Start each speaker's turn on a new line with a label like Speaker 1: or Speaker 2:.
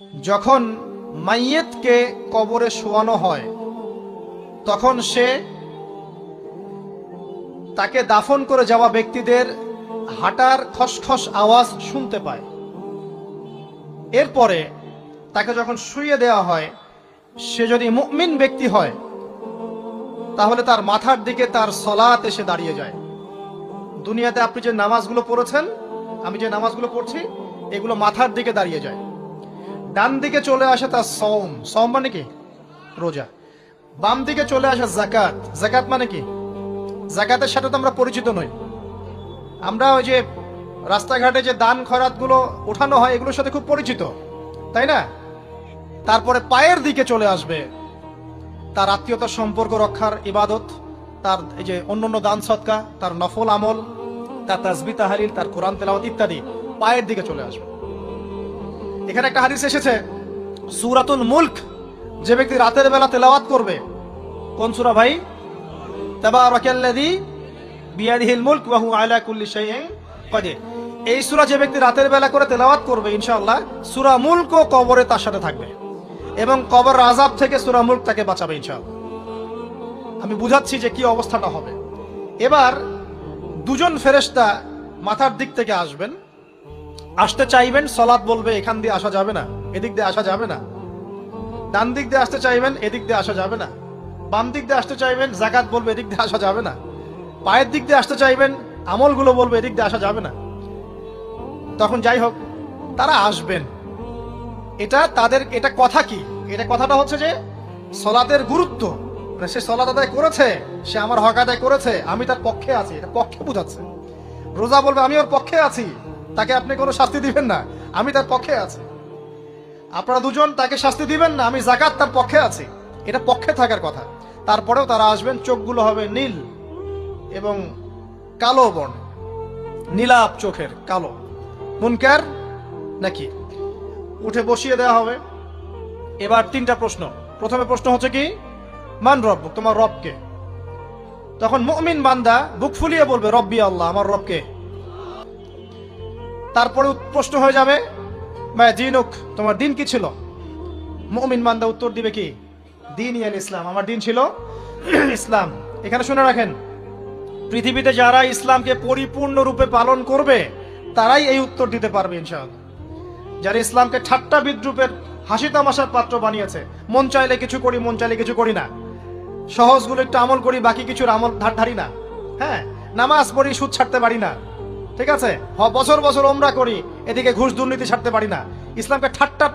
Speaker 1: যখন মাইয়েতকে কবরে শোয়ানো হয় তখন সে তাকে দাফন করে যাওয়া ব্যক্তিদের হাঁটার খসখস আওয়াজ শুনতে পায়। এরপরে তাকে যখন শুইয়ে দেওয়া হয়, সে যদি মুমিন ব্যক্তি হয় তাহলে তার মাথার দিকে তার সলাত এসে দাঁড়িয়ে যায়। দুনিয়াতে আপনি যে নামাজগুলো পড়েছেন, আমি যে নামাজগুলো পড়ছি, এগুলো মাথার দিকে দাঁড়িয়ে যায়। ডান দিকে চলে আসে তার সওম, সওম মানে কি? রোজা। বাম দিকে চলে আসে যাকাত, যাকাত মানে কি? যাকাতের সাথে তো আমরা পরিচিত নই। আমরা ওই যে রাস্তাঘাটে যে দান খয়রাতগুলো ওঠানো হয় এগুলোর সাথে খুব পরিচিত, তাই না? তারপরে পায়ের দিকে চলে আসবে তার আত্মীয়তার সম্পর্ক রক্ষার ইবাদত, তার এই যে অন্যান্য দান সদকা, তার নফল আমল, তার তাসবিহ তাহলিল, তার কোরআন তেলাওয়াত ইত্যাদি পায়ের দিকে চলে আসবে। এখানে একটা হাদিস এসেছে, সূরাতুল মুলক যে ব্যক্তি রাতের বেলা তেলাওয়াত করবে, কোন সূরা ভাই? তাবারাকাল্লাযী বিয়াদিহিল মুলক ওয়া হুয়া আলা কুল্লি শাইইন কাদির। এই সূরা যে ব্যক্তি রাতের বেলা করে তেলাওয়াত করবে, ইনশাআল্লাহ সূরা মুলকও কবরে তার সাথে থাকবে এবং কবর আযাব থেকে সূরা মুলক তাকে বাঁচাবে ইনশাআল্লাহ। আমি বুঝাচ্ছি যে কি অবস্থাটা হবে। এবার দুজন ফেরেশতা মাথার দিক থেকে আসবেন, আসতে চাইবেন, সালাত বলবে এখান দিয়ে আসা যাবে না, এদিক দিয়ে আসা যাবে না। ডান দিক দিয়ে আসতে চাইবেন, এদিক দিয়ে আসা যাবে না। বাম দিক দিয়ে আসতে চাইবেন, যাকাত বলবে এদিক দিয়ে আসা যাবে না। পায়ের দিক দিয়ে আসতে চাইবেন, আমলগুলো বলবে এদিক দিয়ে আসা যাবে না। তখন যাই হোক তারা আসবেন। এটা কথা কি? এটা কথাটা হচ্ছে যে সালাতের গুরুত্ব, মানে সে সালাত আদায় করেছে, সে আমার হক আদায় করেছে, আমি তার পক্ষে আছি, এটা পক্ষে বোঝাচ্ছে। রোজা বলবে আমি ওর পক্ষে আছি, তাকে আপনি কোনো শাস্তি দিবেন না, আমি তার পক্ষে আছি। আপনারা দুজন তাকে শাস্তি দিবেন না, আমি যাকাত তার পক্ষে আছি, এটা পক্ষে থাকার কথা। তারপরেও তারা আসবেন, চোখগুলো হবে নীল এবং কালো বর্ণ, নীলাপ চোখের, কালো। মুনকার নাকি? উঠে বসিয়ে দেওয়া হবে। এবার তিনটা প্রশ্ন। প্রথমে প্রশ্ন হচ্ছে কি, মান রব্বুক, তোমার রবকে? তখন মুমিন বান্দা বুক ফুলিয়ে বলবে রব্বি আল্লাহ, আমার রবকে। তারপরে প্রশ্ন হয়ে যাবে মা দীনুক, তোমার দিন কি ছিল? মুমিন বান্দা উত্তর দিবে কি, দীনি আল ইসলাম, আমার দিন ছিল ইসলাম। এখানে শুনে রাখেন, পৃথিবীতে যারা ইসলামকে পরিপূর্ণ রূপে পালন করবে তারাই এই উত্তর দিতে পারবে ইনশাআল্লাহ। যারা ইসলামকে ঠাট্টা বিদ্রুপের হাসি তামাশার পাত্র বানিয়েছে, মন চাইলে কিছু করি, মন চাইলে কিছু করি না, সহজগুলো একটু আমল করি, বাকি কিছুর আমল ধারি না, হ্যাঁ, নামাজ পড়ি, সুদ ছাড়তে পারি না, ঠিক আছে, বছর বছর ওমরা করি, এদিকে ঘুষ দুর্নীতি ছাড়তে পারি না, ইসলামকে ঠাট্টা